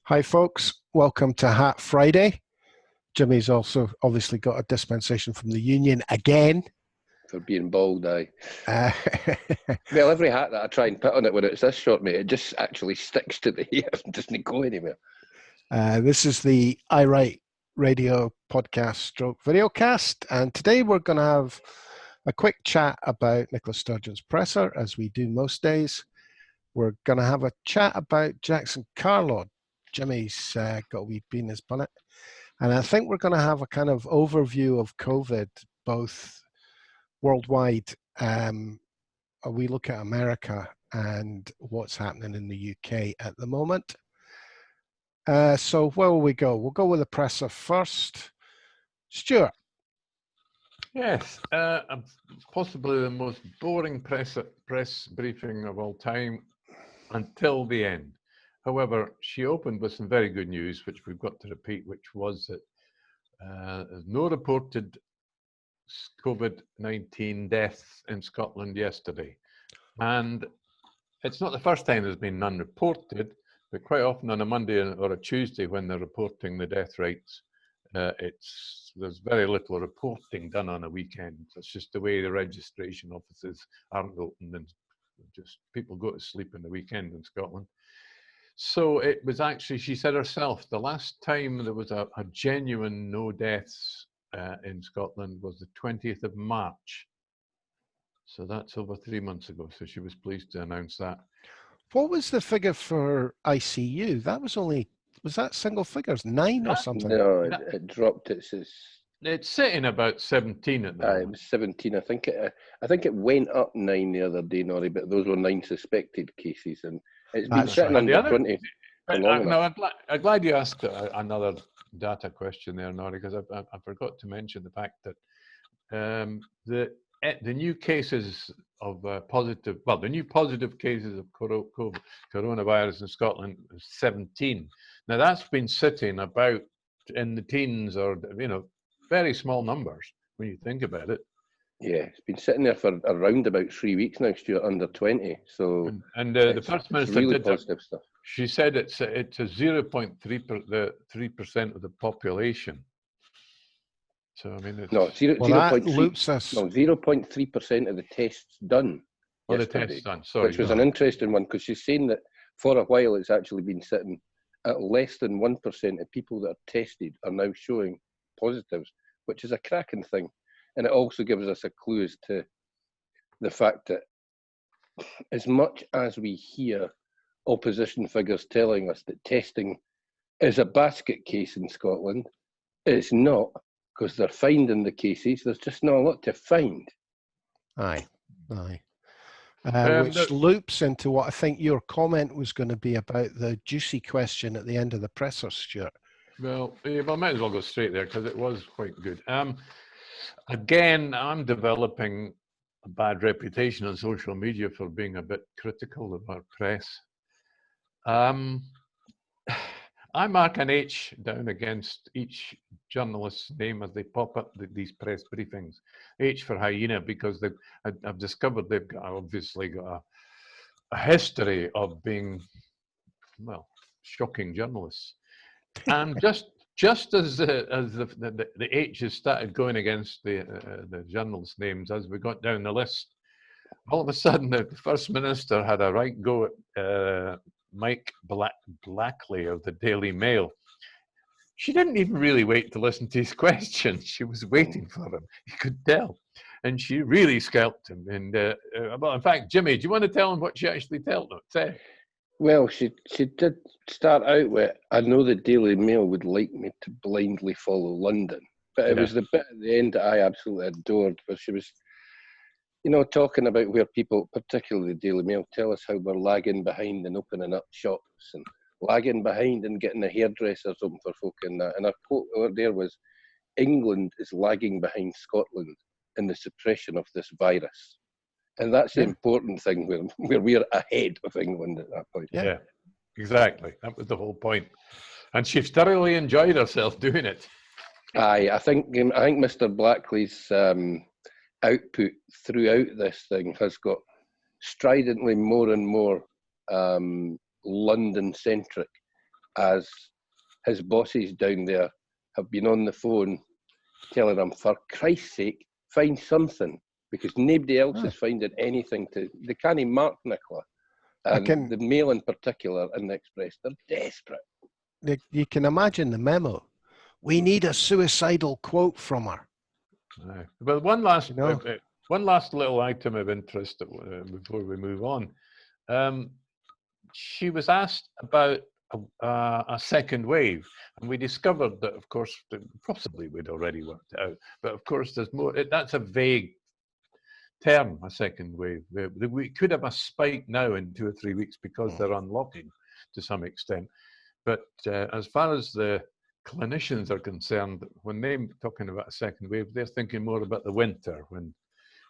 Hi, folks. Welcome to Hat Friday. Jimmy's also obviously got a dispensation from the union again. For being bald, aye. Uh, Well, every hat that I try and put on it when it's this short, mate, it just actually sticks to the hair and doesn't go anywhere. This is the I Write Radio podcast stroke videocast, and today we're going to have a quick chat about Nicola Sturgeon's presser, as we do most days. We're going to have a chat about Jackson Carlaw. Jimmy's got a wee bee in his bonnet. And I think we're going to have a kind of overview of COVID, both worldwide. We look at America and what's happening in the UK at the moment. So where will we go? We'll go with the presser first. Stuart. Yes, possibly the most boring press briefing of all time until the end. However, she opened with some very good news, which we've got to repeat, which was that there's no reported COVID-19 deaths in Scotland yesterday. And it's not the first time there's been none reported, but quite often on a Monday or a Tuesday when they're reporting the death rates, there's very little reporting done on a weekend. It's just the way the registration offices aren't open, and just people go to sleep on the weekend in Scotland. So it was actually, she said herself, the last time there was a genuine no deaths in Scotland was the 20th of March. So that's over 3 months ago. So she was pleased to announce that. What was the figure for ICU? That was only, was that single figures, 9 or something? No, it dropped. It's sitting about 17 at the moment. It was 17. I think it went up 9 the other day, Norrie, but those were 9 suspected cases, and it's been sitting under 20 for long enough. I'm glad you asked another data question there, Norrie, because I forgot to mention the fact that the new cases of the new positive cases of coronavirus in Scotland is 17. Now that's been sitting about in the teens, or very small numbers when you think about it. Yeah, it's been sitting there for around about 3 weeks now, Stuart, under 20. So and the First Minister really did positive stuff. She said it's a 0.3% of the population. So I mean, it's, no, 0.3% of the tests done. Oh, the tests done. Sorry, which was an interesting one, because she's saying that for a while it's actually been sitting at less than 1% of people that are tested are now showing positives, which is a cracking thing. And it also gives us a clue as to the fact that as much as we hear opposition figures telling us that testing is a basket case in Scotland, it's not, because they're finding the cases. There's just not a lot to find. Aye. Which loops into what I think your comment was going to be about the juicy question at the end of the presser, Stuart. Well, I might as well go straight there because it was quite good. Again, I'm developing a bad reputation on social media for being a bit critical of our press. I mark an H down against each journalist's name as they pop up these press briefings. H for hyena, because I've discovered they've obviously got a history of being, well, shocking journalists. And just as the H has started going against the journalists' names as we got down the list, all of a sudden the First Minister had a right go at Mike Blackley of the Daily Mail. She didn't even really wait to listen to his questions. She was waiting for him. You could tell. And she really scalped him. And well, in fact, Jimmy, do you want to tell him what she actually said? Well, she did start out with, I know the Daily Mail would like me to blindly follow London. But it was the bit at the end that I absolutely adored, where she was, talking about where people, particularly the Daily Mail, tell us how we're lagging behind in opening up shops and lagging behind in getting the hairdressers open for folk and that. And her quote there was, England is lagging behind Scotland in the suppression of this virus. And that's the important thing, where we're ahead of England at that point. Yeah, exactly. That was the whole point. And she's thoroughly enjoyed herself doing it. Aye, I think Mr. Blackley's output throughout this thing has got stridently more and more London-centric. as his bosses down there have been on the phone telling him, for Christ's sake, find something, because nobody else is finding anything to. They can't mark Nicola. And the Mail in particular and the Express, they're desperate. You can imagine the memo. We need a suicidal quote from her. Well, one last little item of interest before we move on. She was asked about a second wave, and we discovered that, of course, possibly we'd already worked it out, but of course there's more. That's a vague term, a second wave. We could have a spike now in 2 or 3 weeks because they're unlocking to some extent. But as far as the clinicians are concerned, when they're talking about a second wave, they're thinking more about the winter, when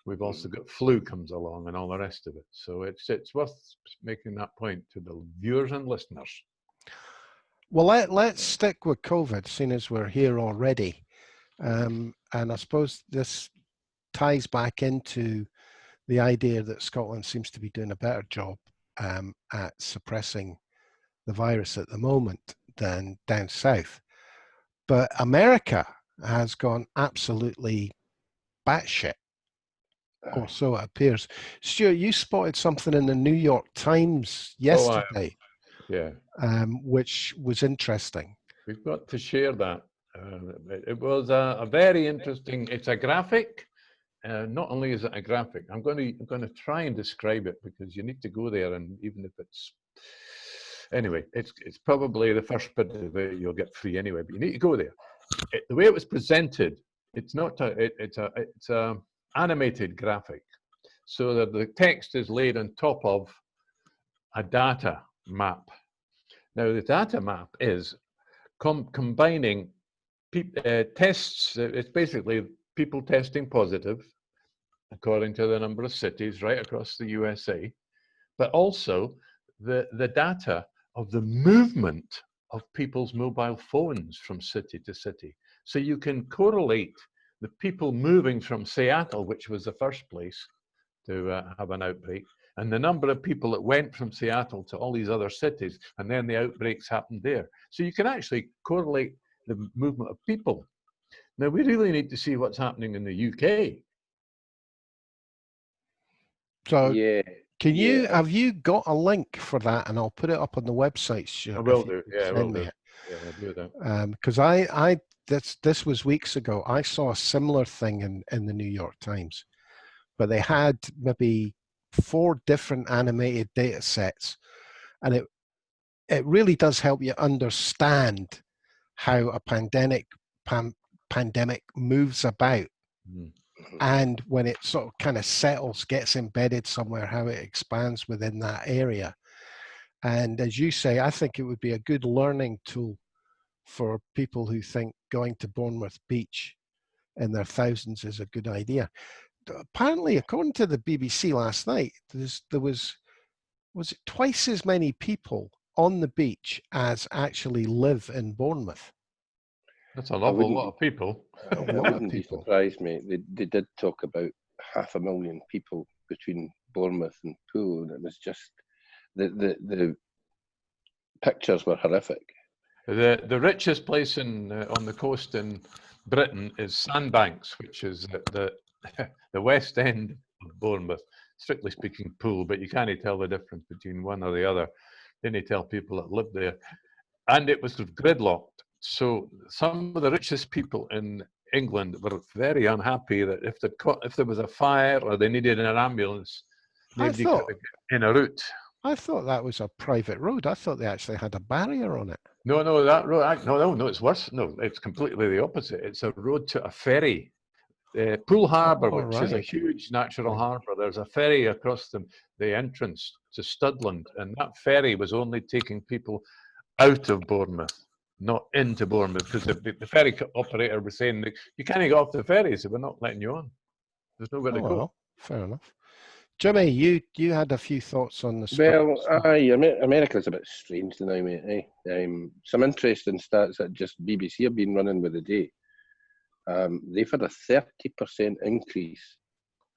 we've also got flu comes along and all the rest of it. So it's worth making that point to the viewers and listeners. Well, let's stick with COVID, seeing as we're here already. And I suppose this ties back into the idea that Scotland seems to be doing a better job at suppressing the virus at the moment than down south. But America has gone absolutely batshit, or so it appears. Stuart, you spotted something in the New York Times yesterday, which was interesting. We've got to share that. It was a very interesting. It's a graphic. Not only is it a graphic, I'm going to try and describe it, because you need to go there, and even if it's anyway, it's probably the first bit of it you'll get free anyway. But you need to go there. The way it was presented, it's not it's a animated graphic, so that the text is laid on top of a data map. Now, the data map is combining tests. It's basically people testing positive, according to the number of cities right across the USA, but also the data of the movement of people's mobile phones from city to city. So you can correlate the people moving from Seattle, which was the first place to have an outbreak, and the number of people that went from Seattle to all these other cities, and then the outbreaks happened there. So you can actually correlate the movement of people. Now, we really need to see what's happening in the UK. So have you got a link for that? And I'll put it up on the website. Stuart, I will do. Yeah, I will do. Yeah, I'll do that. Because this was weeks ago. I saw a similar thing in the New York Times, but they had maybe 4 different animated data sets, and it really does help you understand how a pandemic moves about. And when it sort of kind of settles, gets embedded somewhere, how it expands within that area. And as you say, I think it would be a good learning tool for people who think going to Bournemouth Beach in their thousands is a good idea. Apparently, according to the BBC last night, there was it twice as many people on the beach as actually live in Bournemouth. That's a lot of people. I wouldn't be surprised, mate. They did talk about 500,000 people between Bournemouth and Poole, and it was just the pictures were horrific. The richest place on the coast in Britain is Sandbanks, which is the west end of Bournemouth. Strictly speaking, Poole, but you can't tell the difference between one or the other. Then you tell people that live there, and it was gridlocked. So some of the richest people in England were very unhappy that if there was a fire or they needed an ambulance, nobody could get in a route. I thought that was a private road. I thought they actually had a barrier on it. No, that road. No, it's worse. No, it's completely the opposite. It's a road to a ferry. Poole Harbour, which is a huge natural harbour. There's a ferry across the entrance to Studland, and that ferry was only taking people out of Bournemouth, not into Bournemouth, because the ferry operator was saying that you can't get off the ferry, so we're not letting you on. There's nowhere to go. Well, fair enough. Jimmy, you had a few thoughts on the. Well, America's a bit strange now, mate. Some interesting stats that just BBC have been running with the day. They've had a 30% increase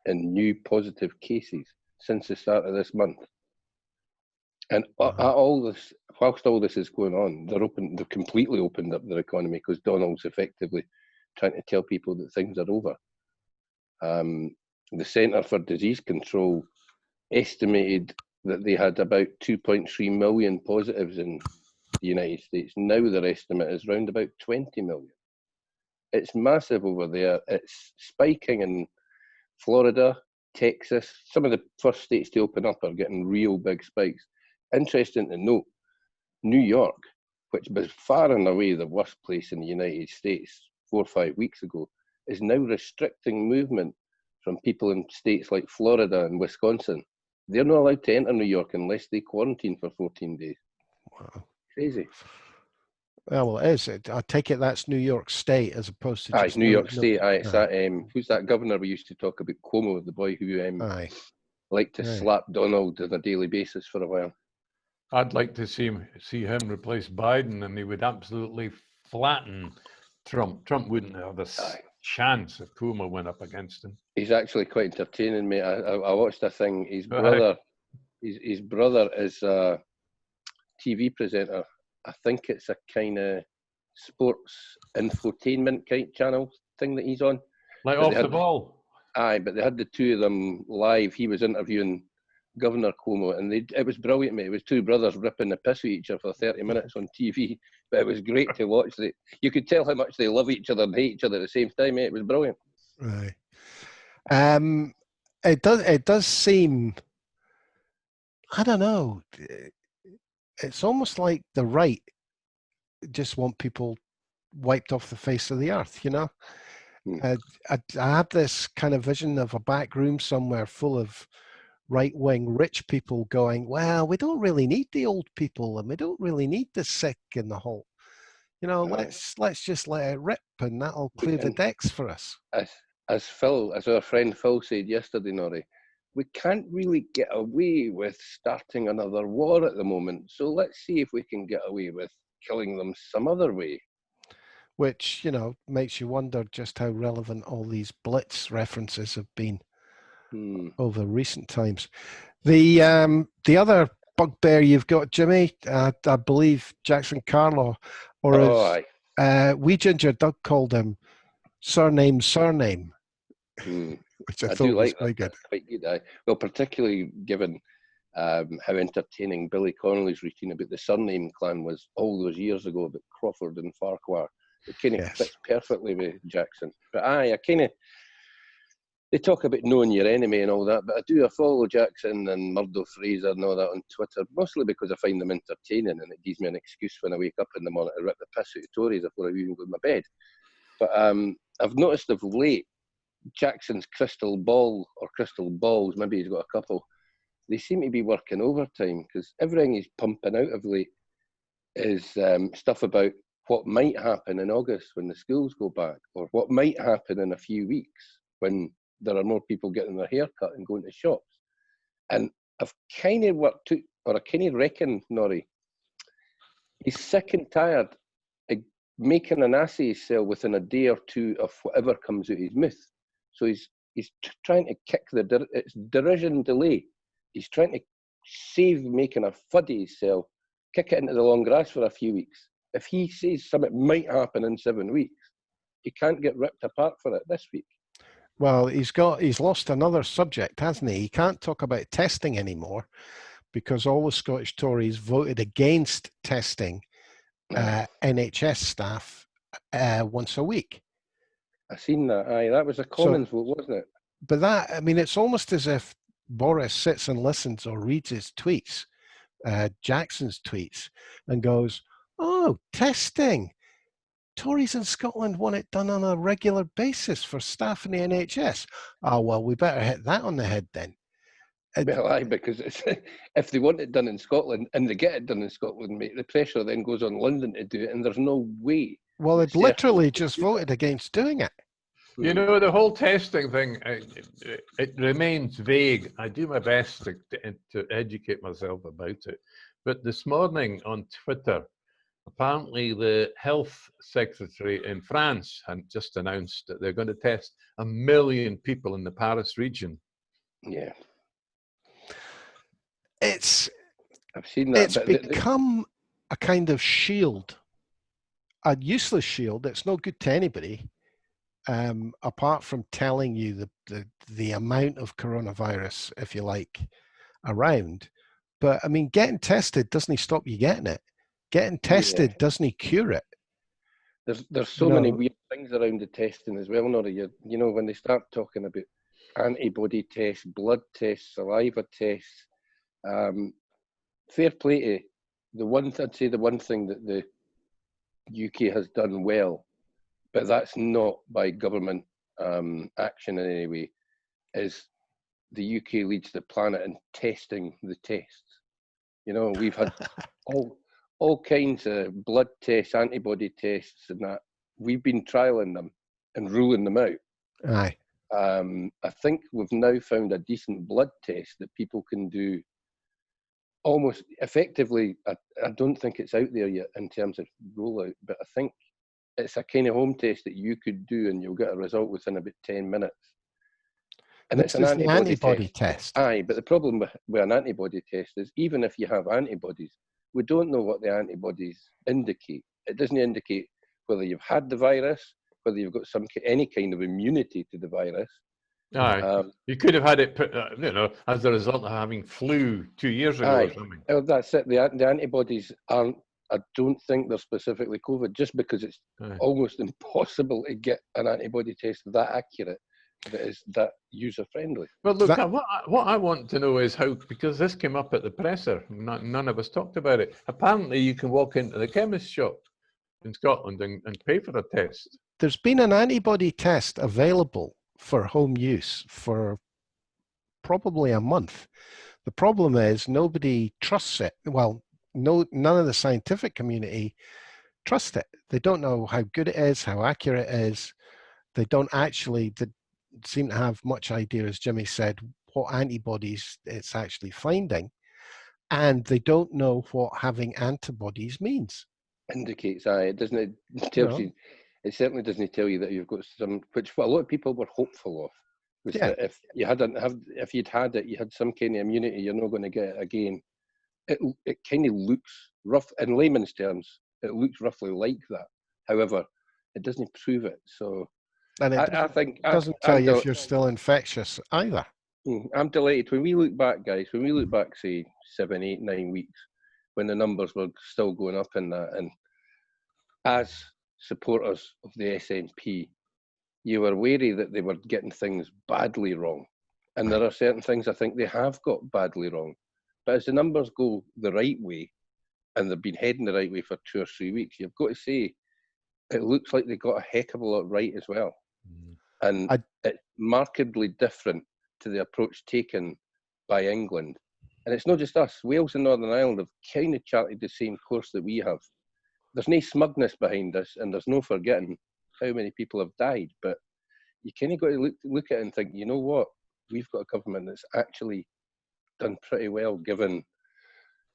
in new positive cases since the start of this month. And all this, whilst all this is going on, they've completely opened up their economy because Donald's effectively trying to tell people that things are over. The Centre for Disease Control estimated that they had about 2.3 million positives in the United States. Now their estimate is around about 20 million. It's massive over there. It's spiking in Florida, Texas. Some of the first states to open up are getting real big spikes. Interesting to note, New York, which was far and away the worst place in the United States 4 or 5 weeks ago, is now restricting movement from people in states like Florida and Wisconsin. They're not allowed to enter New York unless they quarantine for 14 days. Wow. Crazy. Well, it is. I take it that's New York State as opposed to just New York State. It's that, who's that governor we used to talk about? Coomer, the boy who liked to slap Donald on a daily basis for a while. I'd like to see him replace Biden, and he would absolutely flatten Trump. Trump wouldn't have a chance if Coomer went up against him. He's actually quite entertaining, mate. I watched a thing. His brother is a TV presenter. I think it's a kind of sports infotainment kind of channel thing that he's on. Like Off the Ball. Aye, but they had the two of them live. He was interviewing Governor Cuomo, and it was brilliant, mate. It was two brothers ripping the piss with each other for 30 minutes on TV, but it was great to watch. You could tell how much they love each other and hate each other at the same time, mate. It was brilliant. Right. It does seem, I don't know, it's almost like the right just want people wiped off the face of the earth, you know? I had this kind of vision of a back room somewhere full of right-wing rich people going, well, we don't really need the old people and we don't really need the sick and the whole, you know, let's just let it rip and that'll clear the decks for us. As our friend Phil said yesterday, Norrie, we can't really get away with starting another war at the moment. So let's see if we can get away with killing them some other way. Which, you know, makes you wonder just how relevant all these Blitz references have been over recent times. The other bugbear you've got, Jimmy, I believe Jackson Carlaw, or as Wee Ginger Doug called him, surname. Which I thought was quite good. Quite good, well, particularly given how entertaining Billy Connolly's routine about the surname clan was all those years ago about Crawford and Farquhar. It kind of fits perfectly with Jackson. But they talk about knowing your enemy and all that, but I follow Jackson and Murdo Fraser and all that on Twitter, mostly because I find them entertaining and it gives me an excuse when I wake up in the morning to rip the piss out of Tories before I even go to my bed. But I've noticed of late, Jackson's crystal ball or crystal balls, maybe he's got a couple, they seem to be working overtime because everything he's pumping out of late is stuff about what might happen in August when the schools go back, or what might happen in a few weeks when there are more people getting their hair cut and going to shops. And I've kind of worked out, or I kind of reckon, Norrie, he's sick and tired of making an ass of himself within a day or two of whatever comes out of his mouth. So he's trying to kick it's derision delay. He's trying to save making a fud of himself, kick it into the long grass for a few weeks. If he says something might happen in 7 weeks, he can't get ripped apart for it this week. Well, he's lost another subject, hasn't he? He can't talk about testing anymore because all the Scottish Tories voted against testing NHS staff once a week. I seen that. Aye, that was a Commons vote, wasn't it? But that, I mean, it's almost as if Boris sits and listens or reads his tweets, Jackson's tweets, and goes, "Oh, testing. Tories in Scotland want it done on a regular basis for staff in the NHS. Oh, well, we better hit that on the head then." Well, aye, because if they want it done in Scotland and they get it done in Scotland, mate, the pressure then goes on London to do it, and there's no way. Well, it literally just voted against doing it. You know, the whole testing thing, it remains vague. I do my best to educate myself about it. But this morning on Twitter, apparently the health secretary in France had just announced that they're going to test 1 million people in the Paris region. Yeah. I've seen that. It's become a kind of shield, a useless shield that's no good to anybody, apart from telling you the amount of coronavirus, if you like, around. But I mean, getting tested doesn't stop you getting it. Getting tested doesn't cure it. There's so many weird things around the testing as well, Nora. You know, when they start talking about antibody tests, blood tests, saliva tests, fair play to I'd say the one thing that the UK has done well, but that's not by government action in any way, is the UK leads the planet in testing the tests. You know, we've had all kinds of blood tests, antibody tests, and that. We've been trialing them and ruling them out. Aye. I think we've now found a decent blood test that people can do almost effectively. I don't think it's out there yet in terms of rollout, but I think it's a kind of home test that you could do and you'll get a result within about 10 minutes. And This it's an is antibody test. Aye, but the problem with an antibody test is even if you have antibodies, we don't know what the antibodies indicate. It doesn't indicate whether you've had the virus, whether you've got any kind of immunity to the virus. Aye. You could have had it, as a result of having flu 2 years ago or something. Oh, that's it. The antibodies aren't. I don't think they're specifically COVID, just because it's almost impossible to get an antibody test that accurate, that is that user friendly. Well, look, what I want to know is how, because this came up at the presser, none of us talked about it. Apparently, you can walk into the chemist shop in Scotland and pay for a test. There's been an antibody test available for home use for probably a month. The problem is nobody trusts it. Well, none of the scientific community trust it. They don't know how good it is, how accurate it is. They don't actually seem to have much idea, as Jimmy said, what antibodies it's actually finding. And they don't know what having antibodies means. Indicates, it doesn't. It tells you. It certainly doesn't tell you that you've got some, which a lot of people were hopeful of. Was that if you if you'd had it, you had some kind of immunity, you're not going to get it again. It kind of looks rough, in layman's terms, it looks roughly like that. However, it doesn't prove it. So, and I think it doesn't tell you if you're still infectious either. I'm delighted when we look back, guys. When we look back, say 7, 8, 9 weeks, when the numbers were still going up in that, and as supporters of the SNP, you were wary that they were getting things badly wrong. And there are certain things I think they have got badly wrong. But as the numbers go the right way, and they've been heading the right way for 2 or 3 weeks, you've got to say, it looks like they got a heck of a lot right as well. And it's markedly different to the approach taken by England. And it's not just us. Wales and Northern Ireland have kind of charted the same course that we have. There's no smugness behind us, and there's no forgetting how many people have died. But you kind of got to look at it and think, you know what? We've got a government that's actually done pretty well, given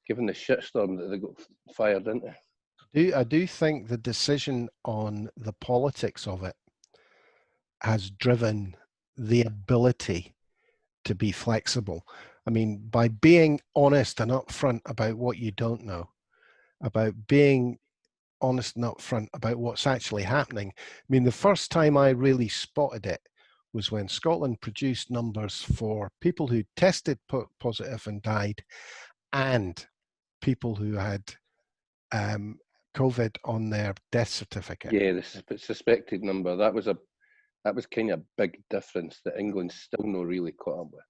the shitstorm that they got fired into. I do think the decision on the politics of it has driven the ability to be flexible. I mean, by being honest and upfront about what you don't know, about being honest and upfront about what's actually happening. I mean, the first time I really spotted it was when Scotland produced numbers for people who tested positive and died, and people who had COVID on their death certificate. Yeah, the suspected number, that was kind of a big difference that England's still not really caught up with.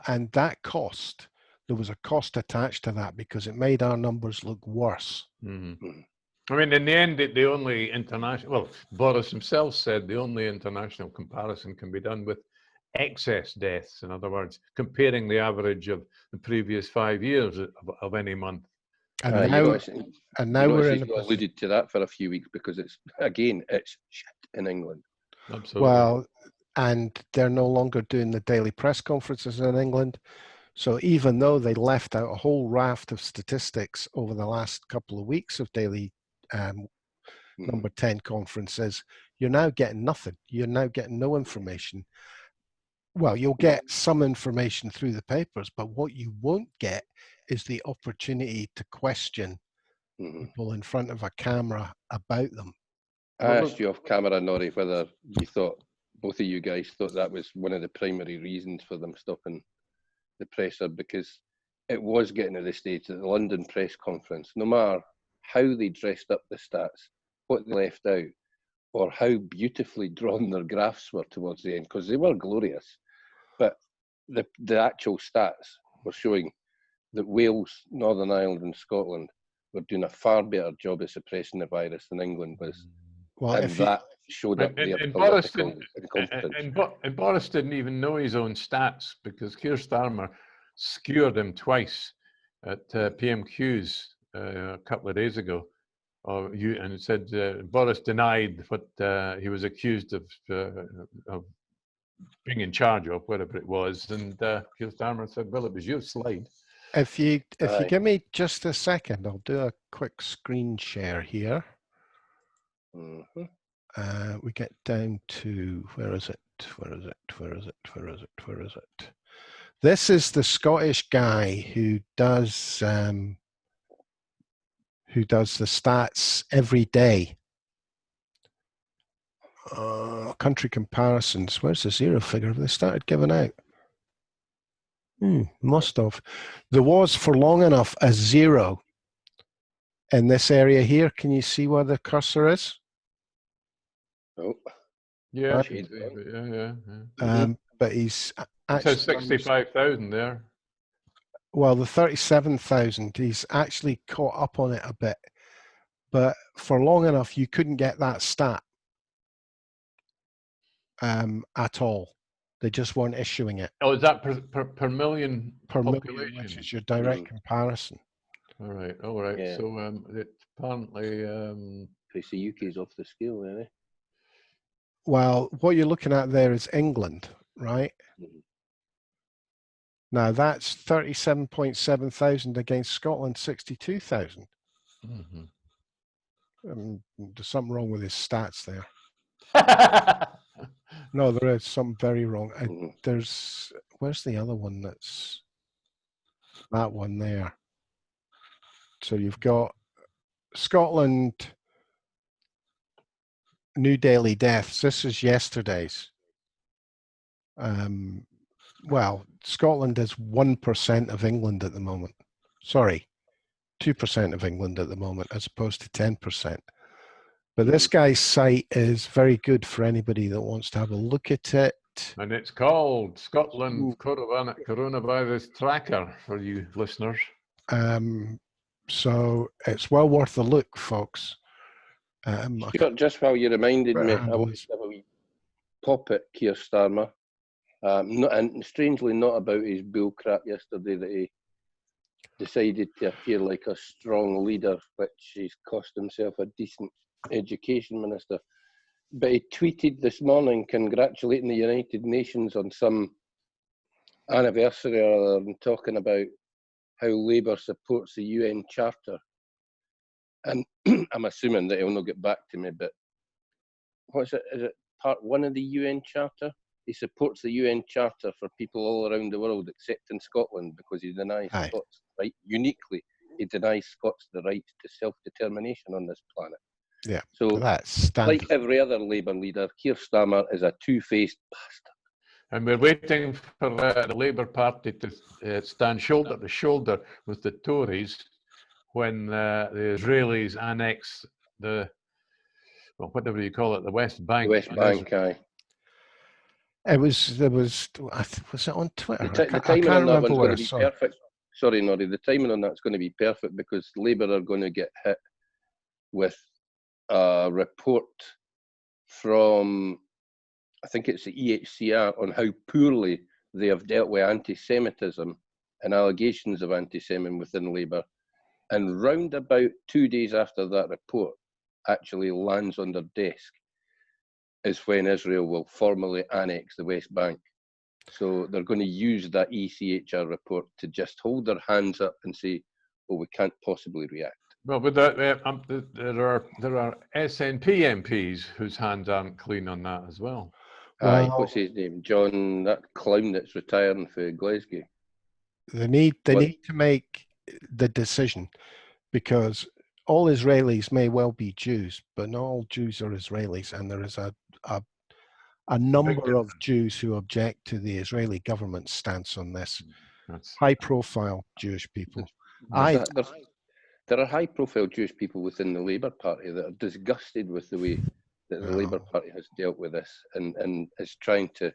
And that cost, there was a cost attached to that because it made our numbers look worse. Mm-hmm. I mean, in the end, the only Boris himself said the only international comparison can be done with excess deaths. In other words, comparing the average of the previous 5 years of any month. And now we're alluded to that for a few weeks because it's shit in England. Absolutely. Well, and they're no longer doing the daily press conferences in England. So even though they left out a whole raft of statistics over the last couple of weeks of daily number 10 conferences, you're now getting nothing. You're now getting no information. Well, you'll get some information through the papers, but what you won't get is the opportunity to question people in front of a camera about them. I asked you off camera, Norrie, whether you thought, both of you guys thought that was one of the primary reasons for them stopping the presser, because it was getting to the stage that the London press conference, no matter how they dressed up the stats, what they left out, or how beautifully drawn their graphs were towards the end, because they were glorious, but the actual stats were showing that Wales, Northern Ireland and Scotland were doing a far better job of suppressing the virus than England was. Well, And that showed up their political incompetence. And Boris didn't even know his own stats, because Keir Starmer skewered him twice at PMQs a couple of days ago. And it said Boris denied what he was accused of being in charge of, whatever it was. And Keir Starmer said, well, it was your slide. If you give me just a second, I'll do a quick screen share here. We get down to, where is it? This is the Scottish guy who does the stats every day. Country comparisons. Where's the zero figure? Have they started giving out? Must have. There was for long enough a zero in this area here. Can you see where the cursor is? Oh, yeah, right. yeah. But he's it says 65,000 there. Well, the 37,000, he's actually caught up on it a bit, but for long enough you couldn't get that stat at all. They just weren't issuing it. Oh, is that per million? Per million, which is your direct comparison. All right. Yeah. So it apparently. the UK's off the scale, really. Well, what you're looking at there is England, right? Now that's 37.7 thousand against Scotland 62,000. There's something wrong with his stats there. No, there is something very wrong. Where's the other one? That's that one there. So you've got Scotland, new daily deaths. This is yesterday's. Well, Scotland is 1% of England at the moment. Sorry, 2% of England at the moment, as opposed to 10%. But this guy's site is very good for anybody that wants to have a look at it. And it's called Scotland Coronavirus Tracker for you listeners. So it's well worth a look, folks. Just while you reminded me, I want to have a wee pop at Keir Starmer. And strangely not about his bull crap yesterday that he decided to appear like a strong leader, which he's cost himself a decent education minister. But he tweeted this morning congratulating the United Nations on some anniversary or other, and talking about how Labour supports the UN Charter. And I'm assuming that he'll not get back to me, but what's it? Is it part 1 of the UN Charter? He supports the UN Charter for people all around the world, except in Scotland, because he denies Scots, right? Uniquely, he denies Scots the right to self-determination on this planet. Yeah, so that's standard. Like every other Labour leader, Keir Starmer is a two-faced bastard. And we're waiting for the Labour Party to stand shoulder to shoulder with the Tories when the Israelis annex whatever you call it, the West Bank. The West Bank, aye. Was it on Twitter? The timing on that one's going to be perfect. Sorry, Norrie, the timing on that's going to be perfect because Labour are going to get hit with a report from, I think it's the EHCR, on how poorly they have dealt with anti-Semitism and allegations of anti-Semitism within Labour. And round about 2 days after that report actually lands on their desk is when Israel will formally annex the West Bank. So they're going to use that ECHR report to just hold their hands up and say, well, we can't possibly react. Well, but there are SNP MPs whose hands aren't clean on that as well. Aye, what's his name? John, that clown that's retiring for Glasgow. They need to make the decision, because all Israelis may well be Jews, but not all Jews are Israelis, and there is a number of Jews who object to the Israeli government's stance on this. High-profile Jewish people. There are high-profile Jewish people within the Labour Party that are disgusted with the way that the Labour Party has dealt with this and is trying to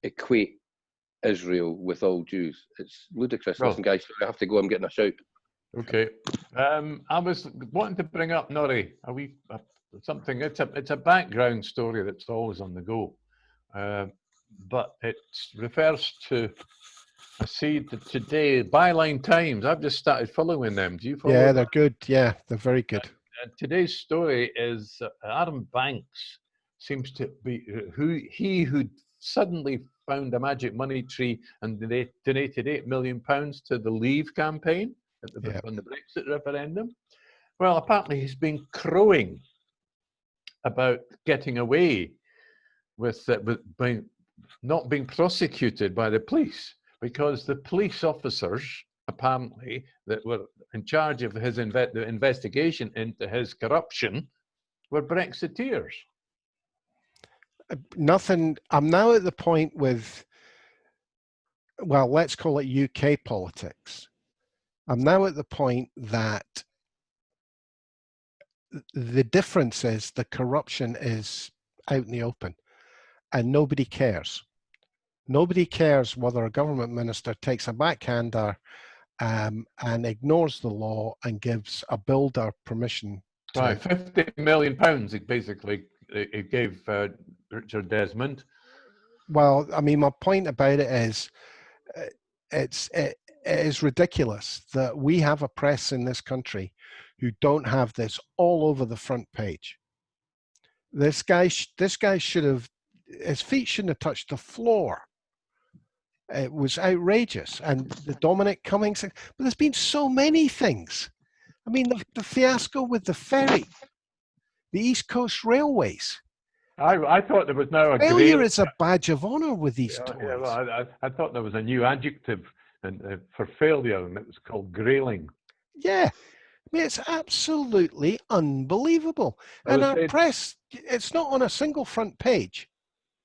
equate Israel with all Jews. It's ludicrous. Listen, guys, I have to go. I'm getting a shout. Okay. I was wanting to bring up, Norrie, something. It's a background story that's always on the go, but it refers to. I see that today, Byline Times. I've just started following them. Do you follow? Yeah, they're good. Yeah, they're very good. Today's story is Adam Banks seems to be who suddenly found a magic money tree and they donated £8 million to the Leave campaign on the Brexit referendum. Well, apparently he's been crowing about getting away with not being prosecuted by the police, because the police officers apparently that were in charge of his the investigation into his corruption were Brexiteers. Nothing. I'm now at the point with, well, let's call it UK politics. I'm now at the point that the difference is the corruption is out in the open and nobody cares. Nobody cares whether a government minister takes a backhander and ignores the law and gives a builder permission to... Right, £50 million it gave Richard Desmond. Well, I mean, my point about it is it is ridiculous that we have a press in this country who don't have this all over the front page. This guy should have, his feet shouldn't have touched the floor. It was outrageous. And the Dominic Cummings, but there's been so many things. I mean, the fiasco with the ferry, the East Coast Railways. I thought there was now a failure is a badge of honor with these Tories. Yeah, well, I thought there was a new adjective for failure, and it was called grailing. Yeah, I mean, it's absolutely unbelievable. And our press, it's not on a single front page.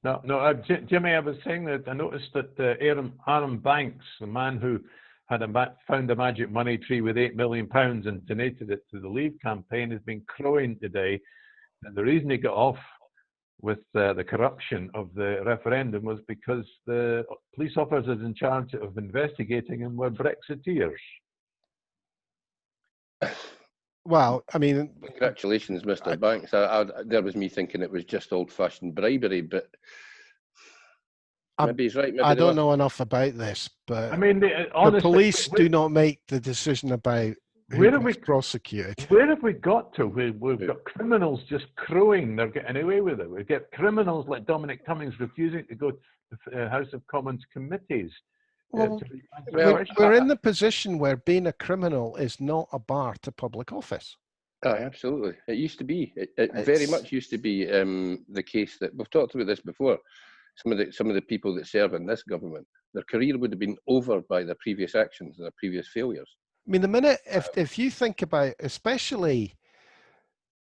No, Jimmy, I was saying that I noticed that Aaron Banks, the man who had found a magic money tree with £8 million and donated it to the Leave campaign, has been crowing today. And the reason he got off with the corruption of the referendum was because the police officers in charge of investigating him were Brexiteers. Well, I mean... Congratulations, Mr. Banks. There was me thinking it was just old-fashioned bribery, but maybe he's right. Maybe I don't know enough about this, but I mean, the police do not make the decision about who gets prosecuted. Where have we got to? We've got criminals just crowing they're getting away with it. We get criminals like Dominic Cummings refusing to go to the House of Commons committees. Well, we're in the position where being a criminal is not a bar to public office. Oh, absolutely. It used to be. It very much used to be the case that we've talked about this before. Some of the people that serve in this government, their career would have been over by their previous actions and their previous failures. I mean, the minute if you think about, especially,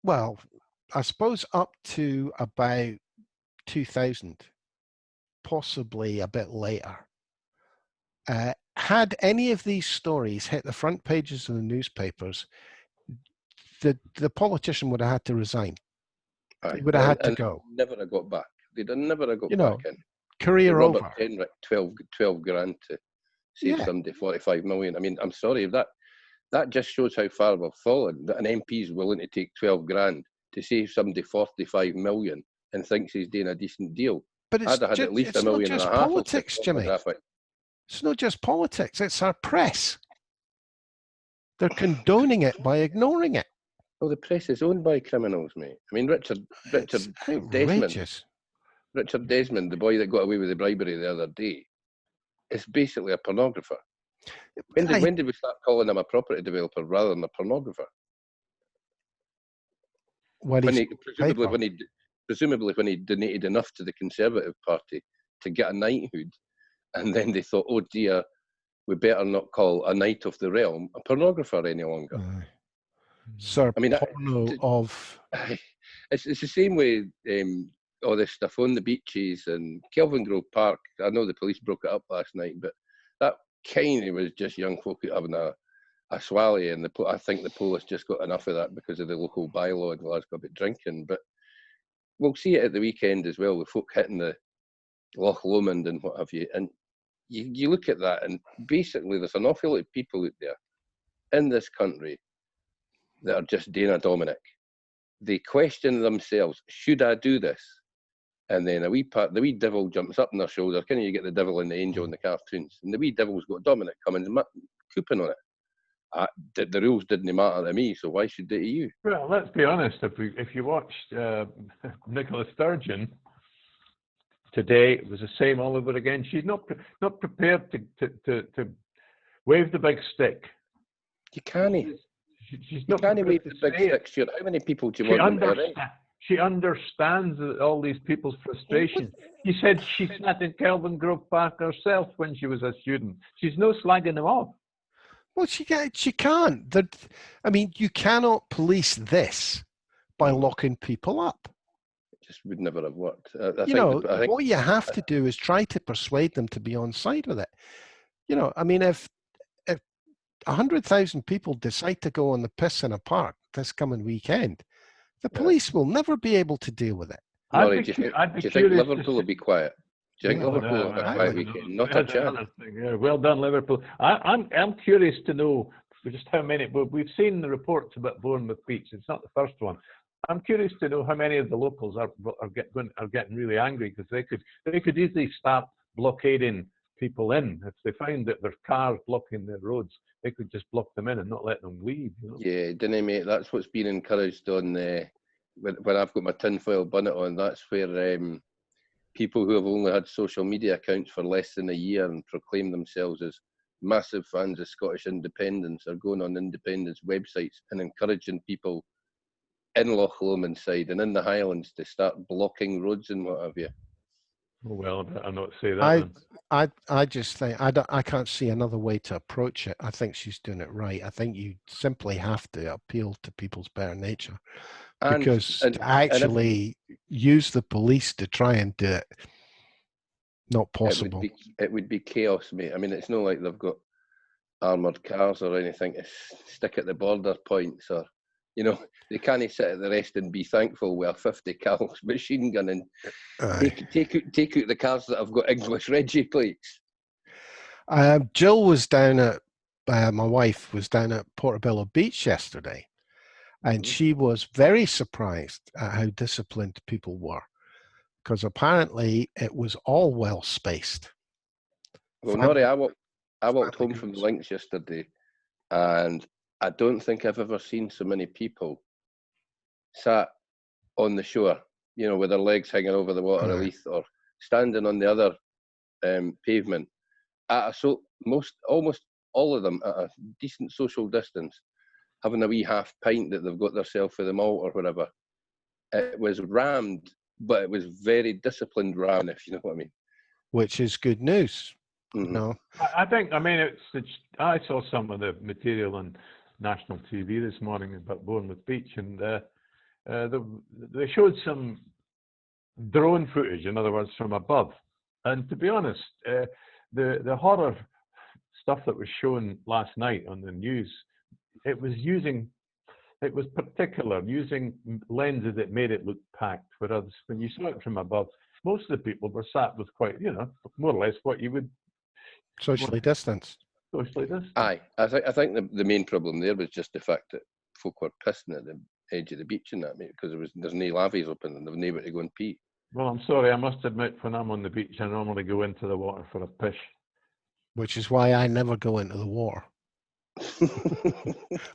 well, I suppose up to about 2000, possibly a bit later. Had any of these stories hit the front pages of the newspapers, the politician would have had to resign. He would have had to go. Never have got back. They'd never have got back in. Career Robert over. Henrik, 12 grand to save somebody 45 million. I mean, I'm sorry, that just shows how far we've fallen, that an MP is willing to take 12 grand to save somebody 45 million and thinks he's doing a decent deal. But it's I'd have had at least it's $1.5 million. Not just politics, Jimmy. It's not just politics, it's our press. They're condoning it by ignoring it. Well, the press is owned by criminals, mate. I mean, Richard Desmond, the boy that got away with the bribery the other day, is basically a pornographer. When did we start calling him a property developer rather than a pornographer? Presumably when he donated enough to the Conservative Party to get a knighthood, and then they thought, oh dear, we better not call a knight of the realm a pornographer any longer. Sir I mean, Porno of... it's the same way all this stuff on the beaches and Kelvin Grove Park. I know the police broke it up last night, but that kind of was just young folk having a swally, and I think the police just got enough of that because of the local bylaw in Glasgow about drinking. But we'll see it at the weekend as well, with folk hitting the Loch Lomond and what have you. And you look at that, and basically there's an awful lot of people out there in this country that are just Dana Dominic. They question themselves, should I do this? And then the wee devil jumps up on their shoulder. Can you get the devil and the angel in the cartoons? And the wee devil's got Dominic coming and cooping on it. The rules didn't matter to me, so why should they to you? Well, let's be honest. If you watched Nicola Sturgeon today, it was the same all over again. She's not prepared to wave the big stick. You can't. She's You not can't wave the big say stick. Sure. How many people do you want them to arrest? She understands all these people's frustration. She said she sat in Kelvin Grove Park herself when she was a student. She's no slagging them off. Well, she can't. I mean, you cannot police this by locking people up. It just would never have worked. What you have to do is try to persuade them to be on side with it. I mean, if 100,000 people decide to go on the piss in a park this coming weekend, the police will never be able to deal with it. Do you think Liverpool will be quiet? Do you think Liverpool will have a quiet weekend? Not a chance. Yeah, well done, Liverpool. I'm curious to know just how many. We've seen the reports about Bournemouth Beach. It's not the first one. I'm curious to know how many of the locals are getting really angry, because they could easily start blockading people in. If they find that there's cars blocking their roads, they could just block them in and not let them leave. Yeah, didn't mate? That's what's been encouraged on when I've got my tinfoil bonnet on. That's where people who have only had social media accounts for less than a year and proclaim themselves as massive fans of Scottish independence are going on independence websites and encouraging people in Loch Lomond side and in the Highlands to start blocking roads and what have you. Oh, well, I'm not saying that. I just think I can't see another way to approach it. I think she's doing it right. I think you simply have to appeal to people's better nature, because to actually use the police to try and do it, not possible. It would be chaos, mate. I mean, it's not like they've got armoured cars or anything to stick at the border points, or they can't sit at the rest and be thankful with a 50 cal machine gun and take out the cars that have got English Reggie plates. Jill was down at my wife was down at Portobello Beach yesterday, and she was very surprised at how disciplined people were, because apparently it was all well spaced. Well, Norrie, I walked home from the links yesterday, and I don't think I've ever seen so many people sat on the shore, with their legs hanging over the water Leith, or standing on the other pavement at almost all of them at a decent social distance, having a wee half pint that they've got themselves for the malt or whatever. It was rammed, but it was very disciplined ram, if you know what I mean. Which is good news. Mm-hmm. I saw some of the material on national TV this morning about Bournemouth Beach, and they showed some drone footage, in other words, from above. And to be honest, the horror stuff that was shown last night on the news, it was using lenses that made it look packed, whereas when you saw it from above, most of the people were sat with quite, more or less what you would socially distanced. Aye, I think the main problem there was just the fact that folk were pissing at the edge of the beach and that, mate, because there's no lavies open and they've nowhere to go and pee. Well, I'm sorry, I must admit, when I'm on the beach, I normally go into the water for a pish. Which is why I never go into the water.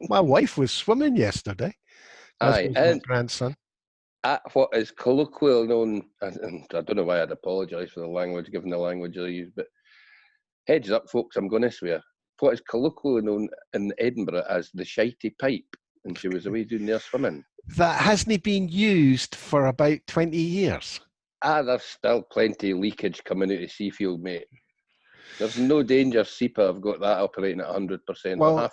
My wife was swimming yesterday. Aye, and my grandson. At what is colloquially known, and I don't know why I'd apologise for the language, given the language I use, but heads up, folks, I'm going to swear. What is colloquially known in Edinburgh as the shitey pipe, and she was away doing their swimming. That hasn't been used for about 20 years. There's still plenty of leakage coming out of Seafield, mate. There's no danger SEPA have got that operating at 100%. Well,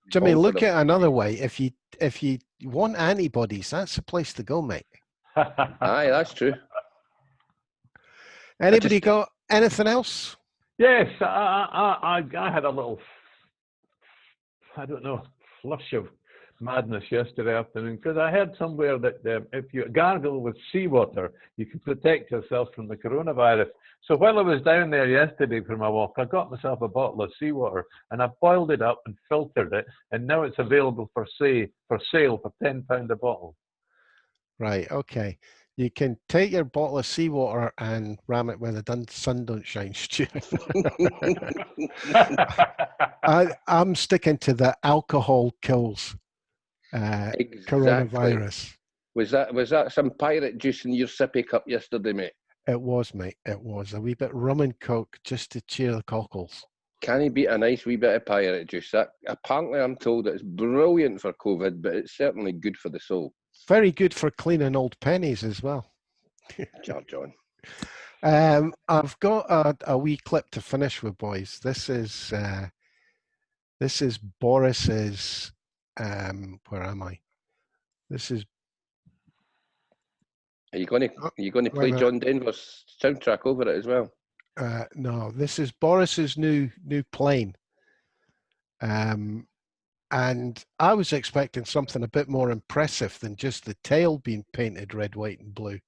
Jimmy, All for look the at it another way. If you want antibodies, that's the place to go, mate. Aye, that's true. Anybody got anything else? Yes, I had a little, I don't know, flush of madness yesterday afternoon because I heard somewhere that if you gargle with seawater, you can protect yourself from the coronavirus. So while I was down there yesterday for my walk, I got myself a bottle of seawater and I boiled it up and filtered it, and now it's available for sale for £10 a bottle. Right. Okay. You can take your bottle of seawater and ram it where the sun don't shine, Stuart. I'm sticking to the alcohol kills Exactly. coronavirus. Was that some pirate juice in your sippy cup yesterday, mate? It was, mate. It was a wee bit rum and coke just to cheer the cockles. Can he beat a nice wee bit of pirate juice? That apparently I'm told it's brilliant for COVID, but it's certainly good for the soul. Very good for cleaning old pennies as well. John. I've got a wee clip to finish with, boys. This is Boris's. Where am I? This is. Are you going to play John Denver's soundtrack over it as well? No, this is Boris's new plane. And I was expecting something a bit more impressive than just the tail being painted red, white, and blue.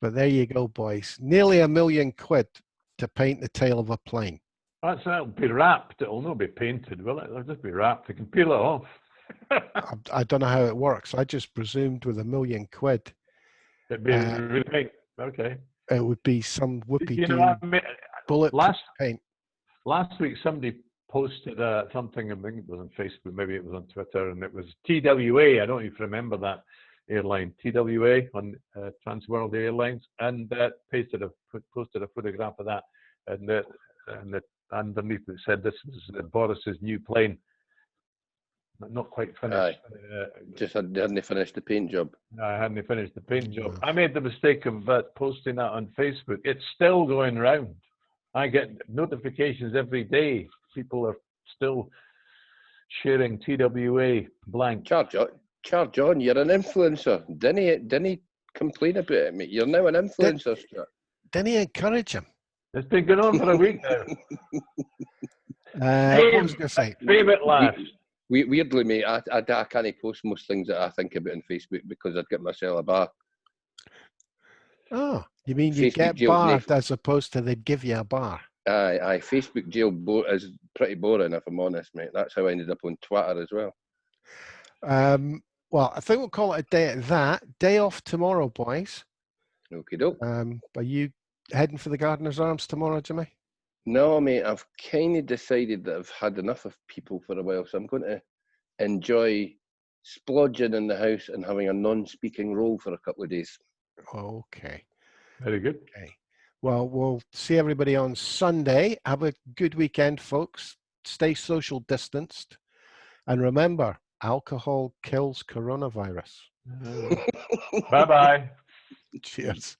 But there you go, boys. Nearly £1 million to paint the tail of a plane. That'll be wrapped. It'll not be painted, will it? It'll just be wrapped. You can peel it off. I don't know how it works. I just presumed with £1 million. It'd be really okay. It would be some whoopee bullet paint. Last week, somebody posted something. I think it was on Facebook, maybe it was on Twitter, and it was TWA. I don't even remember that airline, TWA on Trans World Airlines, and posted a photograph of that, and underneath it said this was Boris's new plane. Not quite finished. Just hadn't finished the paint job. No, I hadn't finished the paint job. I made the mistake of posting that on Facebook. It's still going round. I get notifications every day. People are still sharing TWA blank. Charge on, you're an influencer. Didn't he complain about it, mate? You're now an influencer. Didn't he encourage him? It's been going on for a week now. What was I going to say? Favourite last. Weirdly, mate, I can't post most things that I think about on Facebook because I'd get myself a bar. Oh, you mean you get barred as opposed to they'd give you a bar? Aye. Facebook jail is pretty boring, if I'm honest, mate. That's how I ended up on Twitter as well. Well, I think we'll call it a day at that. Day off tomorrow, boys. Okie doke. Are you heading for the Gardener's Arms tomorrow, Jimmy? No, mate. I've kind of decided that I've had enough of people for a while, so I'm going to enjoy splodging in the house and having a non-speaking role for a couple of days. Okay. Very good. Okay. Well, we'll see everybody on Sunday. Have a good weekend, folks. Stay social distanced. And remember, alcohol kills coronavirus. Bye-bye. Cheers.